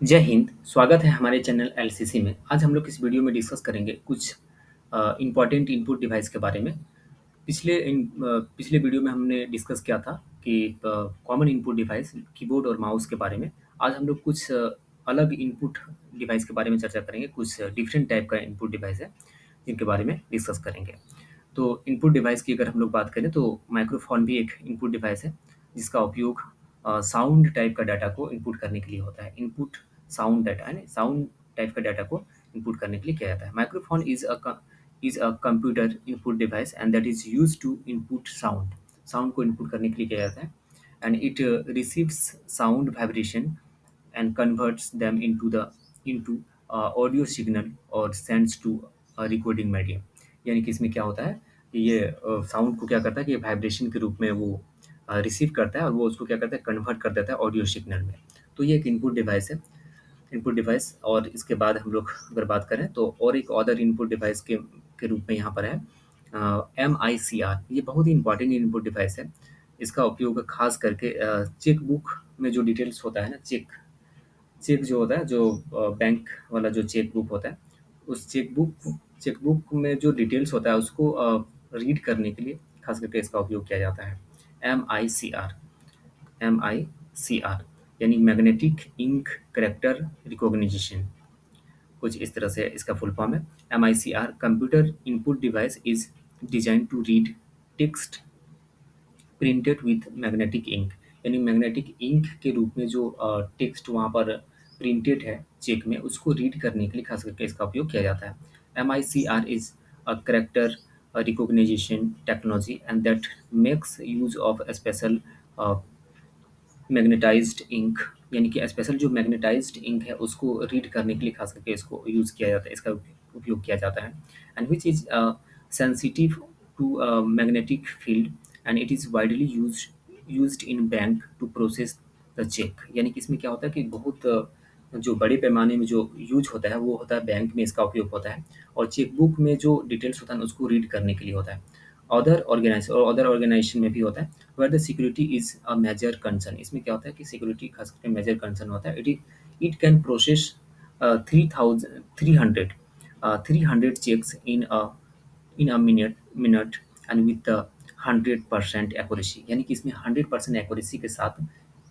जय हिंद, स्वागत है हमारे चैनल एलसीसी में। आज हम लोग इस वीडियो में डिस्कस करेंगे कुछ इम्पोर्टेंट इनपुट डिवाइस के बारे में। पिछले वीडियो में हमने डिस्कस किया था कि कॉमन इनपुट डिवाइस कीबोर्ड और माउस के बारे में। आज हम लोग कुछ अलग इनपुट डिवाइस के बारे में चर्चा करेंगे। कुछ डिफरेंट टाइप का इनपुट डिवाइस है जिनके बारे में डिस्कस करेंगे। तो इनपुट डिवाइस की अगर हम लोग बात करें तो माइक्रोफोन भी एक इनपुट डिवाइस है जिसका उपयोग साउंड टाइप का डाटा को इनपुट करने के लिए होता है। इनपुट साउंड डाटा है ना, साउंड टाइप का डाटा को इनपुट करने के लिए किया जाता है। Microphone is a computer input device and that is use to input sound. Sound को इनपुट करने के लिए किया जाता है and it receives sound vibration and converts them into audio signal और सेंड्स टू रिकॉर्डिंग मीडियम। यानी कि इसमें क्या होता है कि ये साउंड को क्या करता है कि वाइब्रेशन के रूप में वो रिसीव करता है और वो उसको क्या करता है, कन्वर्ट कर देता है ऑडियो सिग्नल में। तो ये एक इनपुट डिवाइस है, इनपुट डिवाइस। और इसके बाद हम लोग अगर बात करें तो और एक अदर इनपुट डिवाइस के रूप में यहाँ पर है MICR। ये बहुत ही इंपॉर्टेंट इनपुट डिवाइस है। इसका उपयोग खास करके चेक बुक में जो डिटेल्स होता है ना, चेक चेक जो होता है, जो बैंक वाला जो चेक बुक होता है, उस चेक बुक में जो डिटेल्स होता है उसको रीड करने के लिए खास करके इसका उपयोग किया जाता है। एम आई सी आर यानी मैग्नेटिक इंक करेक्टर रिकॉग्निशन, कुछ इस तरह से इसका फुल फॉर्म है। MICR computer input device is design to read text printed with magnetic ink. यानी मैग्नेटिक इंक के रूप में जो टेक्स्ट वहाँ पर प्रिंटेड है चेक में, उसको रीड करने के लिए खास करके इसका उपयोग किया जाता है। MICR is a character recognition technology and that makes use of special magnetized ink. यानी कि स्पेशल जो मैग्नेटाइज्ड इंक है उसको रीड करने के लिए खास करके इसको यूज़ किया जाता है, इसका उपयोग किया जाता है। And which is sensitive to magnetic field and it is widely used in bank to process the cheque. यानी कि इसमें क्या होता है कि बहुत जो बड़े पैमाने में जो यूज होता है वो होता है बैंक में, इसका उपयोग होता है। और चेकबुक में जो डिटेल्स होता है ना, उसको रीड करने के लिए होता है। अदर ऑर्गेनाइजेशन में भी होता है where the security is a major concern. इसमें क्या होता है कि सिक्योरिटी खास करके मेजर कंसर्न होता है। It can process 300 checks in a minute and with 100% accuracy. यानी कि इसमें 100% एक्यूरेसी के साथ,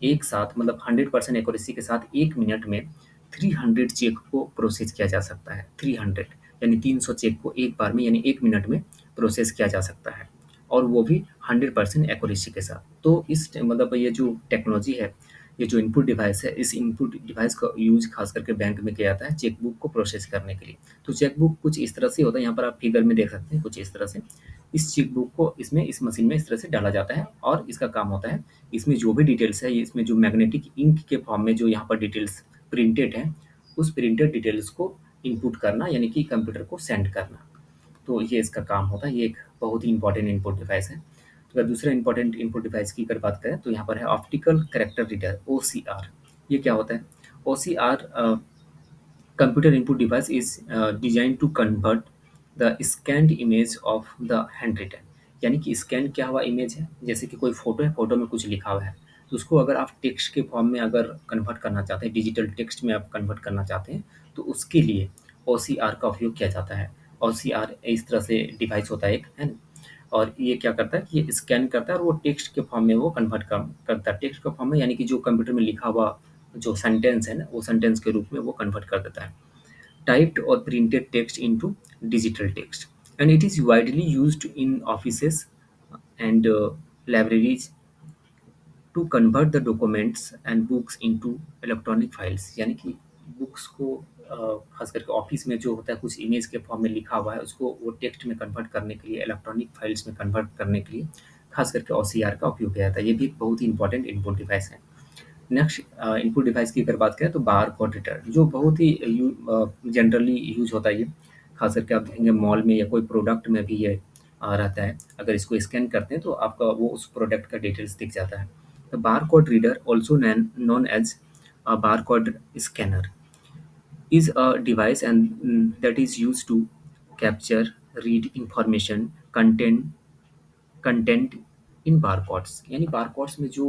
एक साथ मतलब 100% एक्यूरेसी के साथ 1 मिनट में 300 चेक को प्रोसेस किया जा सकता है। 300 यानी 300 चेक को एक बार में यानी 1 मिनट में प्रोसेस किया जा सकता है, और वो भी 100% एक्यूरेसी के साथ। तो इस मतलब ये जो टेक्नोलॉजी है, ये जो इनपुट डिवाइस है, इस इनपुट डिवाइस का यूज़ खास करके बैंक में किया जाता है चेकबुक को प्रोसेस करने के लिए। तो चेकबुक कुछ इस तरह से होता है, यहाँ पर आप फिगर में देख सकते हैं कुछ इस तरह से। इस चेकबुक को इसमें इस मशीन में इस तरह से डाला जाता है और इसका काम होता है, इसमें जो भी डिटेल्स है, इसमें जो मैग्नेटिक इंक के फॉर्म में जो यहाँ पर डिटेल्स प्रिंटेड हैं, उस प्रिंटेड डिटेल्स को इनपुट करना यानी कि कंप्यूटर को सेंड करना। तो ये इसका काम होता है। ये एक बहुत ही इंपॉर्टेंट इनपुट डिवाइस है। तो अगर दूसरा इंपॉर्टेंट इनपुट डिवाइस की अगर बात करें तो यहाँ पर है ऑप्टिकल कैरेक्टर रीडर, OCR। ये क्या होता है? OCR computer input device is designed to convert the scanned image of the handwritten। यानी कि स्कैन क्या हुआ इमेज है, जैसे कि कोई फोटो है, फोटो में कुछ लिखा हुआ है, तो उसको अगर आप टेक्स्ट के फॉर्म में अगर कन्वर्ट करना चाहते हैं, डिजिटल टेक्स्ट में आप कन्वर्ट करना चाहते हैं, तो उसके लिए OCR का उपयोग किया जाता है। OCR इस तरह से डिवाइस होता है एक, है ना? और ये क्या करता है कि ये स्कैन करता है और वो टेक्स्ट के फॉर्म में वो कन्वर्ट करता है। टेक्स्ट के फॉर्म में यानी कि जो कंप्यूटर में लिखा हुआ जो सेंटेंस है ना, वो सेंटेंस के रूप में वो कन्वर्ट कर देता है। Typed or printed text into digital text, and it is widely used in offices and libraries to convert the documents and books into electronic files। यानी कि बुक्स को खास करके ऑफिस में जो होता है कुछ इमेज के फॉर्म में लिखा हुआ है, उसको वो टेक्स्ट में कन्वर्ट करने के लिए, इलेक्ट्रॉनिक फाइल्स में कन्वर्ट करने के लिए खास करके OCR का उपयोग किया जाता है। ये भी एक बहुत ही इंपॉर्टेंट इनपुट डिवाइस है। नेक्स्ट इनपुट डिवाइस की अगर बात करें तो बार कोड रीडर, जो बहुत ही जनरली यूज होता है। ये खास करके आप देखेंगे मॉल में या कोई प्रोडक्ट में भी ये रहता है। अगर इसको स्कैन करते हैं तो आपका वो उस प्रोडक्ट का डिटेल्स दिख जाता है। The bar code reader also known as a barcode scanner is a device and that is used to capture, read information, content in barcodes, यानी बारकोड्स में जो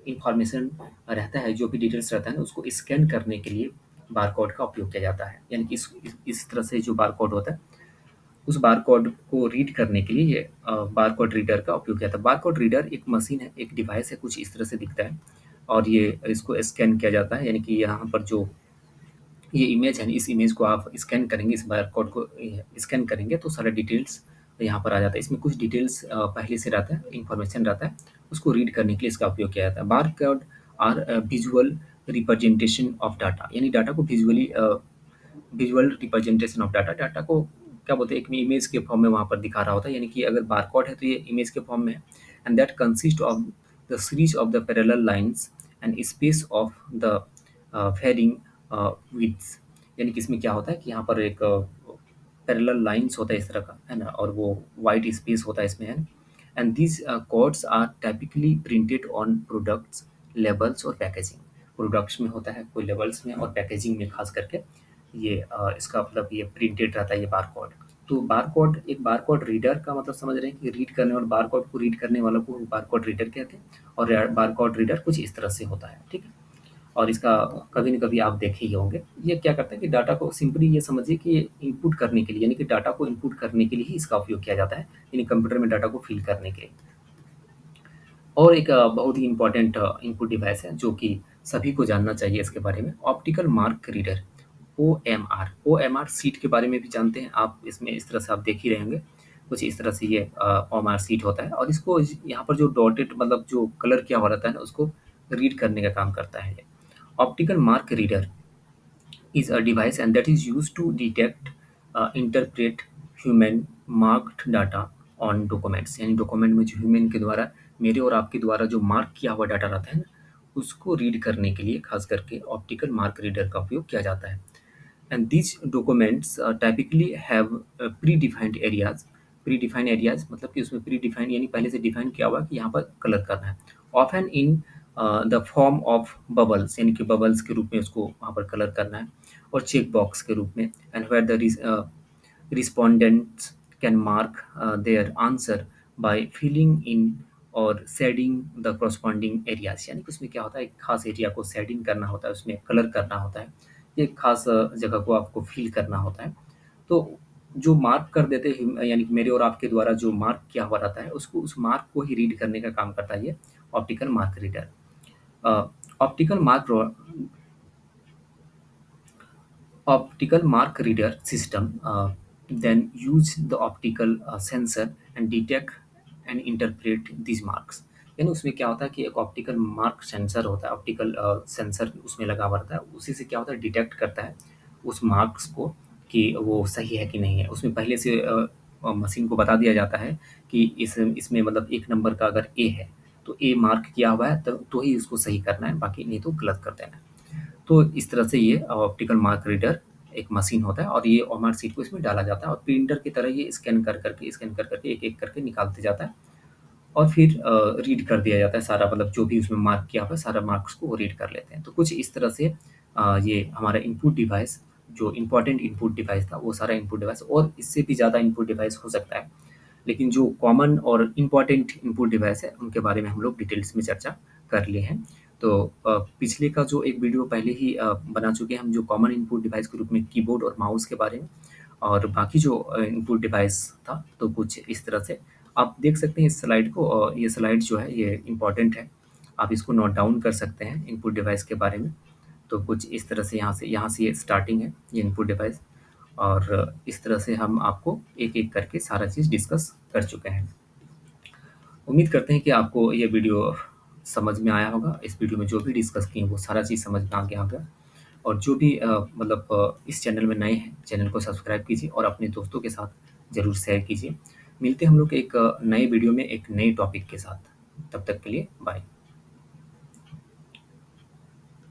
इंफॉर्मेशन रहता है, जो भी डिटेल्स रहता है ना, उसको स्कैन करने के लिए बारकोड का उपयोग किया जाता है। यानी कि इस तरह से जो बारकोड होता है, उस बारकोड को रीड करने के लिए ये बारकोड रीडर का उपयोग किया जाता है। बारकोड रीडर एक मशीन है, एक डिवाइस है, कुछ इस तरह से दिखता है, और ये इसको स्कैन किया जाता है। यानी कि यहाँ पर जो ये इमेज है, इस इमेज को आप स्कैन करेंगे, इस बारकोड को स्कैन करेंगे तो सारे डिटेल्स यहाँ पर आ जाता है। इसमें कुछ डिटेल्स पहले से रहता है, इन्फॉर्मेशन रहता है, उसको रीड करने के लिए इसका उपयोग किया जाता है। Barcode are visual representation of data, यानी डाटा को visual representation of data, data को क्या बोलते हैं, एक इमेज के फॉर्म में वहाँ पर दिखा रहा होता है। यानी कि अगर बारकोड है तो ये इमेज के फॉर्म में है, and that consist of the series of the parallel lines and space of the varying width. यानी कि इसमें क्या होता है कि यहाँ पर एक पैरेलल लाइंस होता है इस तरह का, है ना, और वो वाइट स्पेस होता है इसमें, है। And these codes are typically printed on products, labels और पैकेजिंग। प्रोडक्ट्स में होता है, कोई लेबल्स में, और पैकेजिंग में खास करके ये इसका मतलब ये प्रिंटेड रहता है ये बारकोड। तो बारकोड, एक बारकोड रीडर का मतलब समझ रहे हैं कि रीड करने वाला, बारकोड को रीड करने वालों को बारकोड रीडर कहते हैं, और बारकोड रीडर कुछ इस तरह से होता है, ठीक है। और इसका कभी न कभी आप देखे ही होंगे। ये क्या करता है कि डाटा को सिंपली ये समझिए कि ये इनपुट करने के लिए, यानी कि डाटा को इनपुट करने के लिए ही इसका उपयोग किया जाता है, यानी कंप्यूटर में डाटा को फिल करने के लिए। और एक बहुत ही इम्पोर्टेंट इनपुट डिवाइस है जो कि सभी को जानना चाहिए इसके बारे में, optical mark reader, OMR. OMR sheet के बारे में भी जानते हैं आप, इसमें इस तरह से आप देख ही रहे होंगे, कुछ इस तरह से ये ओएमआर सीट होता है, और इसको यहाँ पर जो डॉटेड मतलब जो कलर किया हुआ रहता है ना, उसको रीड करने का काम करता है ये। Optical mark reader is a device and that is used to detect, interpret human marked data on documents। यानी डॉक्यूमेंट में जो ह्यूमन के द्वारा, मेरे और आपके द्वारा जो मार्क किया हुआ डाटा रहता है ना, उसको रीड करने के लिए खास करके ऑप्टिकल मार्क रीडर का उपयोग किया जाता है। And these documents typically have predefined areas। Predefined areas मतलब कि उसमें प्रीडिफाइंड यानी पहले से डिफाइन किया हुआ कि यहाँ पर कलर करना है। Often in the form of bubbles, यानी कि बबल्स के रूप में उसको वहाँ पर कलर करना है, और चेक बॉक्स के रूप में। And where the respondents can mark their answer by filling in और शेडिंग द corresponding areas। यानी कि उसमें क्या होता है, एक खास एरिया को शेडिंग करना होता है, उसमें कलर करना होता है, एक खास जगह को आपको फिल करना होता है। तो जो मार्क कर देते हैं, यानी कि मेरे और आपके द्वारा जो मार्क किया हुआ रहता है, उसको, उस मार्क को ही रीड करने का काम करता है ये optical mark reader. Optical mark Optical mark reader system then use the optical sensor and detect and interpret these marks। यानी उसमें क्या होता है कि एक ऑप्टिकल मार्क सेंसर होता है, ऑप्टिकल सेंसर उसमें लगा हुआ रहता है, उसी से क्या होता है, डिटेक्ट करता है उस मार्क्स को कि वो सही है कि नहीं है। उसमें पहले से मशीन को बता दिया जाता है कि इसमें मतलब एक नंबर का अगर ए है तो ए मार्क किया हुआ है, तो ही उसको सही करना है, बाकी नहीं तो गलत कर देना है। तो इस तरह से ये ऑप्टिकल मार्क रीडर एक मशीन होता है, और ये ओमआर सीट को इसमें डाला जाता है, और प्रिंटर की तरह ये स्कैन कर करके एक एक करके निकालते जाता है, और फिर रीड कर दिया जाता है सारा, मतलब जो भी उसमें मार्क किया हुआ है सारा मार्क्स को वो रीड कर लेते हैं। तो कुछ इस तरह से ये हमारा इनपुट डिवाइस, जो इम्पोर्टेंट इनपुट डिवाइस था, वो सारा इनपुट डिवाइस, और इससे भी ज़्यादा इनपुट डिवाइस हो सकता है, लेकिन जो कॉमन और इम्पोर्टेंट इनपुट डिवाइस है उनके बारे में हम लोग डिटेल्स में चर्चा कर लिए हैं। तो पिछले का जो एक वीडियो पहले ही बना चुके हैं हम, जो कॉमन इनपुट डिवाइस के रूप में कीबोर्ड और माउस के बारे में, और बाकी जो इनपुट डिवाइस था तो कुछ इस तरह से आप देख सकते हैं इस स्लाइड को। ये स्लाइड जो है ये इम्पोर्टेंट है, आप इसको नोट डाउन कर सकते हैं इनपुट डिवाइस के बारे में। तो कुछ इस तरह से यहाँ से ये स्टार्टिंग है ये इनपुट डिवाइस, और इस तरह से हम आपको एक-एक करके सारा चीज़ डिस्कस कर चुके हैं। उम्मीद करते हैं कि आपको ये वीडियो समझ में आया होगा। इस वीडियो में जो भी डिस्कस किए वो सारा चीज़ समझ में आ गया होगा, और जो भी मतलब इस चैनल में नए हैं, चैनल को सब्सक्राइब कीजिए और अपने दोस्तों के साथ ज़रूर शेयर कीजिए। मिलते हैं हम लोग एक नए वीडियो में एक नए टॉपिक के साथ। तब तक के लिए बाय।